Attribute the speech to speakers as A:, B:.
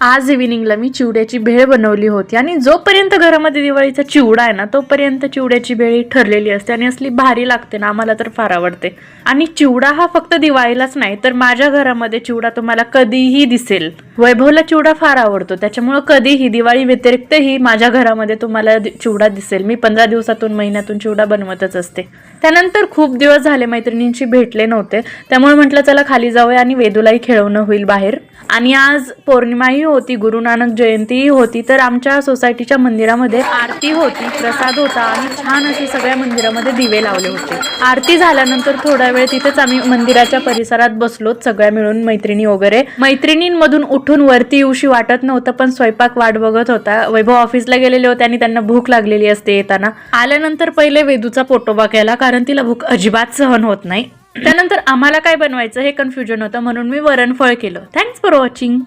A: आज इव्हिनिंगला मी चिवड्याची भेळ बनवली होती आणि जोपर्यंत घरामध्ये दिवाळीचा चिवडा आहे ना तोपर्यंत चिवड्याची भेळ ठरलेली असते आणि असली भारी लागते ना, आम्हाला तर फार आवडते. आणि चिवडा हा फक्त दिवाळीलाच नाही तर माझ्या घरामध्ये चिवडा तुम्हाला कधीही दिसेल. वैभवला चिवडा फार आवडतो, त्याच्यामुळे कधीही दिवाळी व्यतिरिक्तही माझ्या घरामध्ये तुम्हाला चिवडा दिसेल. मी 15 दिवसातून महिन्यातून चिवडा बनवतच असते. त्यानंतर खूप दिवस झाले मैत्रिणींशी भेटले नव्हते, त्यामुळे म्हटलं चला खाली जाऊया आणि वेदूलाही खेळवणं होईल बाहेर. आणि आज पौर्णिमाही होती, गुरु नानक जयंतीही होती, तर आमच्या सोसायटीच्या मंदिरामध्ये आरती होती, प्रसाद होता आणि छान असे सगळ्या मंदिरामध्ये दिवे लावले होते. आरती झाल्यानंतर थोडा वेळ तिथेच आम्ही मंदिराच्या परिसरात बसलोत सगळ्या मिळून, मैत्रिणी वगैरे. मैत्रिणींमधून उठून वरती येऊशी वाटत नव्हतं, पण स्वयंपाक वाट बघत होता. वैभव ऑफिसला गेलेले होते आणि त्यांना भूक लागलेली असते. येताना आल्यानंतर पहिले वेदूचा पोटोबा केला, कारण तिला भूक अजिबात सहन होत नाही. त्यानंतर आम्हाला काय बनवायचं हे कन्फ्युजन होतं, म्हणून मी वरणफळ केलं. Thanks for watching.